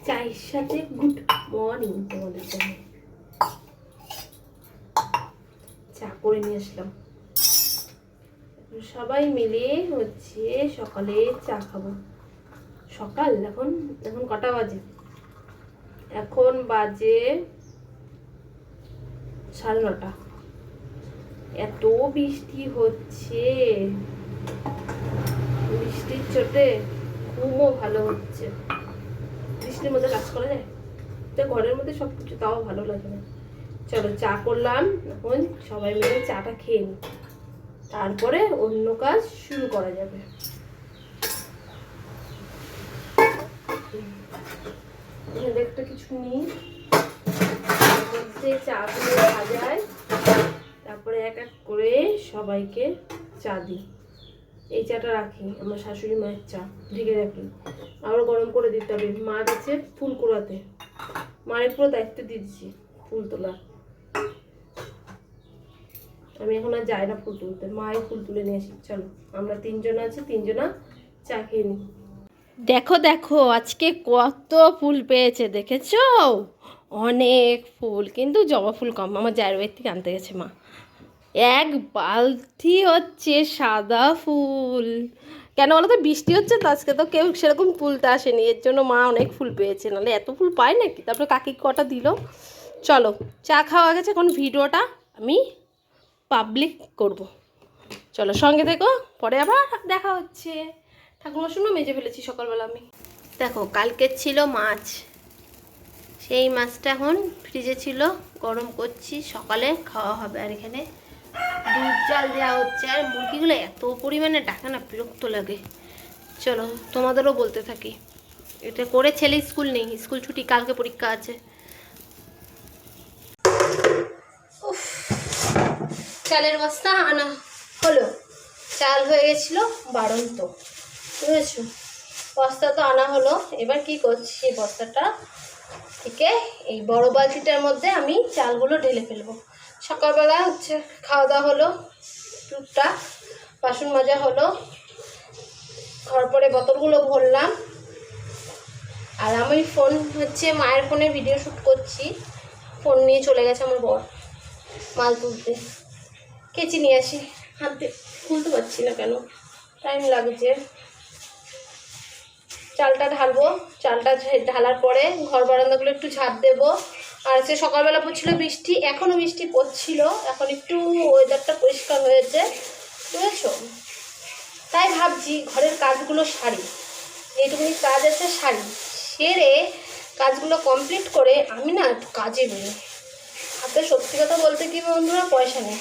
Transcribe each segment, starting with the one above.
চায়ের সাথে good morning তোমাদের জন্য চা করে নিয়ে আসলাম। সবাই মিলে হচ্ছে সকালে চা খাবো। সকাল এখন এখন কটা বাজে? এখন বাজে 9:30। এত বৃষ্টি হচ্ছে, বৃষ্টির চোটে ঘুমও ভালো হচ্ছে। বৃষ্টির মধ্যে কাজ করা যায় তো ঘরের মধ্যে সবকিছু, তাও ভালো লাগে না। চলো চা করলাম, এখন সবাই মিলে চাটা খেয়ে নিই, তারপরে অন্য কাজ শুরু করা যাবে। এখানে একটা কিছু নিই, চাগুলো ভাজায়, তারপরে এক এক করে সবাইকে চা দিই। এই চাটা রাখি, আমার শাশুড়ি মায়ের চা ঢেকে রাখি, আবার গরম করে দিতে হবে। মা গেছে ফুল কুড়াতে, মায়ের পুরো দায়িত্ব দিয়ে দিচ্ছি ফুল তোলা। আমি এখন আর যাই না ফুল তুলতে, মাই ফুল তুলে নিয়ে আসি। চলো আমরা 3জন আছি, 3জনা চা খেয়ে নিই। দেখো দেখো আজকে কত ফুল পেয়েছে দেখেছো? অনেক ফুল, কিন্তু জবা ফুল কম, আমার জায়ের বাড়ি থেকে আনতে গেছে মা। এক বালতি হচ্ছে সাদা ফুল। কেন বলো তো, বৃষ্টি হচ্ছে তো আজকে, তো কেউ সেরকম তুলতে আসেনি, এর জন্য মা অনেক ফুল পেয়েছে, নাহলে এত ফুল পায় নাকি। তারপরে কাকি কটা দিল। চলো চা খাওয়া গেছে, এখন ভিডিওটা আমি পাবলিক করব। চলো সঙ্গে দেখো, পরে আবার দেখা হচ্ছে। ঠাকুর বাসনও মেজে ফেলেছি সকালবেলা আমি। দেখো কালকের ছিল মাছ, সেই মাছটা এখন ফ্রিজে ছিল, গরম করছি, সকালে খাওয়া হবে। আর এখানে দুধ জাল দেওয়া হচ্ছে, আর মুরগিগুলো এত পরিমাণে ডাকে না, বিরক্ত লাগে। চলো তোমাদেরও বলতে থাকি। এটা করে ছেলে স্কুল নেই, স্কুল ছুটি, কালকে পরীক্ষা আছে। চালের বস্তা আনা হলো, চাল হয়ে গেছিল বাড়ন্ত, বুঝেছো? বস্তা তো আনা হলো, এবার কি করছি, এই বস্তাটা থেকে এই বড় বালতিটার মধ্যে আমি চালগুলো ঢেলে ফেলবো। সকালবেলা হচ্ছে খাওয়া দাওয়া হলো, টুকটাক বাসন মাজা হলো, তারপরে বোতলগুলো ভরলাম। আর আমি ফোন হচ্ছে মায়ের ফোনে ভিডিও শ্যুট করছি, ফোন নিয়ে চলে গেছে আমার বর মাল তুলতে। কেচি নিয়ে আসি, হাতে তুলতে পারছি না কেন, টাইম লাগছে। চালটা ঢালবো, চালটা ঢালার পরে ঘর বারান্দাগুলো একটু ঝাড় দেবো। আর সে সকালবেলা পড়ছিল বৃষ্টি, এখনও বৃষ্টি পড়ছিল, এখন একটু ওয়েদারটা পরিষ্কার হয়েছে, বুঝেছো? তাই ভাবছি ঘরের কাজগুলো সারি, যেটুকুনি কাজ আছে সারি, সেরে কাজগুলো কমপ্লিট করে আমি না একটু কাজে বেরোই। হাতে সত্যি কথা বলতে কি বন্ধুরা, পয়সা নেই,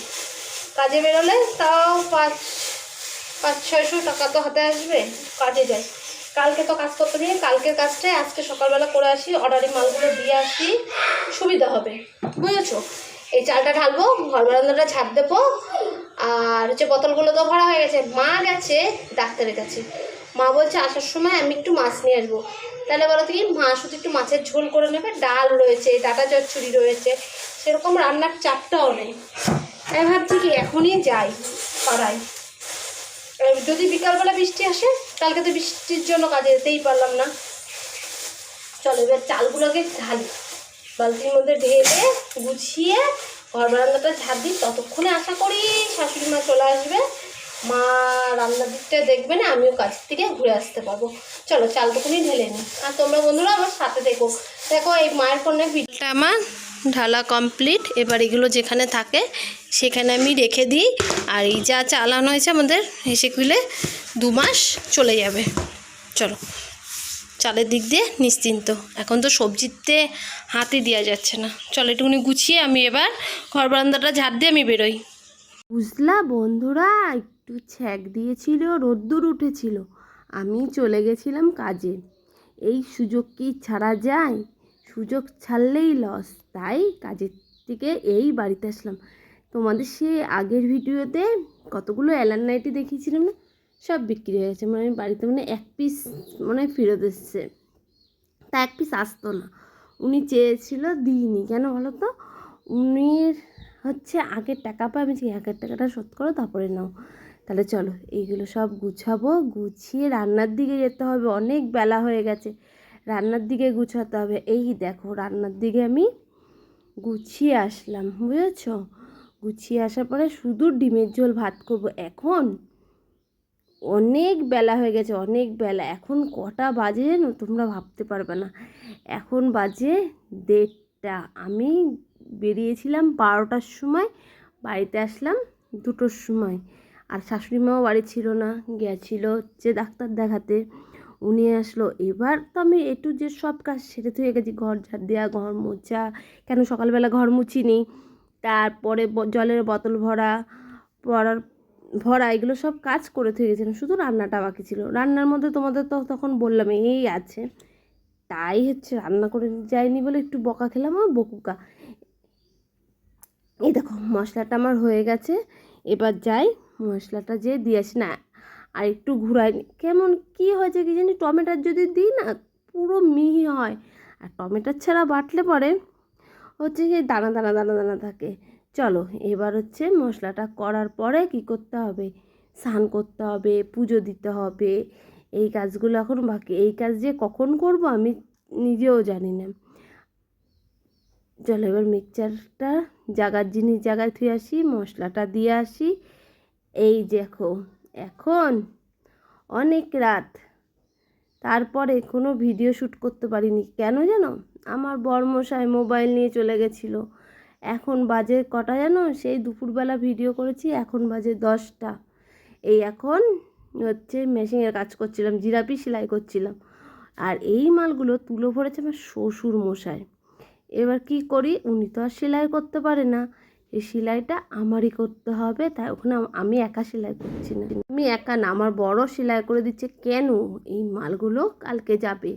কাজে বেরোলে তাও 500-600 টাকা তো হাতে আসবে, কাজে যাই। কালকে তো কাজ করতে নিয়ে, কালকের কাজটাই আজকে সকালবেলা করে আসি, অর্ডারি মালগুলো দিয়ে আসি, সুবিধা হবে, বুঝেছো? এই চালটা ঢালবো, ঘর বারান্দাটা ঝাড় দেবো। আর হচ্ছে বোতলগুলো তো ভরা হয়ে গেছে। মা গেছে ডাক্তারের কাছে, মা বলছে আসার সময় আমি একটু মাছ নিয়ে আসবো। তাহলে বলো কি, মা শুধু একটু মাছের ঝোল করে নেবে, ডাল রয়েছে, ডাটা চচ্চড়ি রয়েছে, সেরকম রান্নার চাপটাও নেই। আমি ভাবছি কি এখনই যাই পাড়ায়, যদি বিকালবেলা বৃষ্টি আসে, কালকে তো বৃষ্টির জন্য কাজে যেতেই পারলাম না। চলো এবার চালগুলোকে ঢালি, বালতির মধ্যে ঢেলে গুছিয়ে ঘর বারান্দাটা ঝাড় দিই। ততক্ষণে আশা করি শাশুড়ি মা চলে আসবে, মা রান্নার দিকটা দেখবে না, আমিও কাজ থেকে ঘুরে আসতে পারবো। চলো চালটুকুনি ঢেলে নিই, আর তোমরা বন্ধুরা আমার সাথে দেখো। দেখো এই মায়ের ফোনে ভিডিওটা আমার ঢালা কমপ্লিট। এবার এগুলো যেখানে থাকে সেখানে আমি রেখে দিই। আর এই যা চালানো হয়েছে আমাদের, এসে খুলে 2 মাস চলে যাবে। চলো চালের দিক দিয়ে নিশ্চিন্ত, এখন তো সবজিতে হাতই দেওয়া যাচ্ছে না। চলো একটুখানি গুছিয়ে আমি এবার ঘর বারান্দাটা ঝাড় দিয়ে আমি বেরোই। বুঝলা বন্ধুরা, একটু ছ্যাঁক দিয়েছিল, রোদ্দুর উঠেছিল, আমি চলে গেছিলাম কাজে। এই সুযোগ কি ছাড়া যায়? সুযোগ ছাড়লেই লস, তাই কাজের থেকে এই বাড়িতে আসলাম। তোমাদের সে আগের ভিডিওতে কতগুলো এলান নাইটি দেখিয়েছিলাম না, সব বিক্রি হয়ে গেছে। মানে বাড়িতে মানে 1 পিস মানে ফেরত এসছে, তা 1 পিস আসতো না, উনি চেয়েছিল, দিইনি। কেন বলো তো, উনি হচ্ছে আগের টাকা পায়, আমি যে আগের টাকাটা শোধ করো তারপরে নাও। তাহলে চলো এইগুলো সব গুছাবো, গুছিয়ে রান্নার দিকে যেতে হবে, অনেক বেলা হয়ে গেছে, রান্নার দিকে গুছাতে হবে। এই দেখো রান্নার দিকে আমি গুছিয়ে আসলাম, বুঝেছো? গুছিয়ে আসার পরে শুধু ডিমের ঝোল ভাত করব। এখন অনেক বেলা হয়ে গেছে, অনেক বেলা। এখন কটা বাজে জানো? তোমরা ভাবতে পারবে না। এখন বাজে 1:30। আমি বেরিয়েছিলাম 12টার সময়, বাড়িতে আসলাম 2টোর সময়। আর শাশুড়ি মাও বাড়ি ছিল না, গেছিল হচ্ছে ডাক্তার দেখাতে। উনি আসলো। এবার তো আমি একটু যে সব কাজ সেরে হয়ে গেছি, ঘর ঝাড় দেওয়া, ঘর মোছা, কেন সকালবেলা ঘর মুছিনি, তারপরে জলের বোতল ভরা এগুলো সব কাজ করে থেকে গেছিলাম, শুধু রান্নাটা বাকি ছিল। রান্নার মধ্যে তোমাদের তো তখন বললাম এই আছে, তাই হচ্ছে রান্না করে যায়নি বলে একটু বকা খেলাম, আমার বকুকা। এই দেখো মশলাটা আমার হয়ে গেছে, এবার যাই মশলাটা যে দিয়ে আসি না, আর একটু ঘুরাই। কেমন কি হয়েছে কি জানি, টমেটোর যদি দিই না পুরো মিহি হয়, আর টমেটোর ছাড়া বাটলে পরে হচ্ছে কি দানা দানা দানা দানা থাকে। চলো এবার হচ্ছে মশলাটা করার পরে কি করতে হবে, স্নান করতে হবে, পুজো দিতে হবে, এই কাজগুলো এখন বাকি। এই কাজ যে কখন করব আমি নিজেও জানি না। চলো এবার মিক্সচারটা জাগার জিনিস জায়গায় থুয়ে আসি, মশলাটা দিয়ে আসি। এই দেখো এখন অনেক রাত, তারপরে কোনো ভিডিও শ্যুট করতে পারিনি। কেন জানো? আমার বরমশাই মোবাইল নিয়ে চলে গেছিলো। এখন বাজে কটা জানো? সেই দুপুরবেলা ভিডিও করেছি, এখন বাজে 10টা। এই এখন হচ্ছে মেশিনের কাজ করছিলাম, জিরাপি সেলাই করছিলাম। আর এই মালগুলো তুলে ভরেছে আমার শ্বশুর মশাই। এবার কি করি, উনি তো আর সেলাই করতে পারে না, এই সেলাইটা আমারই করতে হবে। তাই ওখানে আমি একা সেলাই করছি না, আমি একা না, আমার বড় সেলাই করে দিচ্ছে। কেন? এই মালগুলো কালকে যাবে।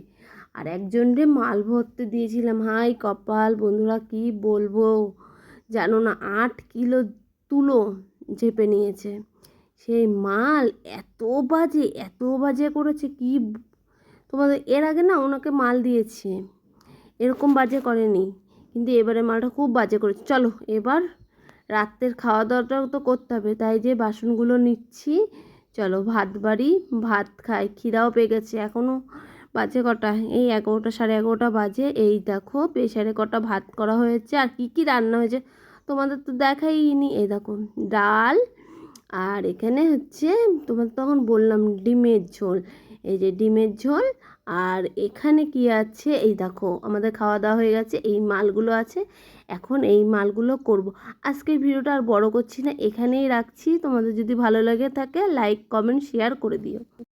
আর একজনরে মাল ভরতে দিয়েছিলাম, হাই কপাল বন্ধুরা, কি বলবো জানো না, 8 কিলো তুলো চেপে নিয়েছে। সেই মাল এত বাজে করেছে কি তোমাদের। এর আগে না ওনাকে মাল দিয়েছে, এরকম বাজে করেনি, কিন্তু এবারে মালটা খুব বাজে করেছে। চলো এবার রাত্রের খাওয়া দাওয়াটাও তো করতে হবে, তাই যে বাসনগুলো নিচ্ছি। চলো ভাত বাড়ি, ভাত খাই, খিদাও পেয়ে গেছে। এখনও বাজে কটা, এই 11টা 11:30 বাজে। এই দেখো প্রেসারে কটা ভাত করা হয়েছে, আর কি কি রান্না হয়েছে তোমাদের তো দেখাইনি। এই দেখো ডাল, আর এখানে হচ্ছে তোমাদের তখন বললাম ডিমের ঝোল, এই যে ডিমের ঝোল। আর এখানে কি আছে, এই দেখো আমাদের খাওয়া দাওয়া হয়ে গেছে, এই মালগুলো আছে। এখন এই মালগুলো করব। আজকের ভিডিওটা আর বড় করছি না, এখানেই রাখছি। তোমাদের যদি ভালো লাগে থাকে লাইক কমেন্ট শেয়ার করে দিও।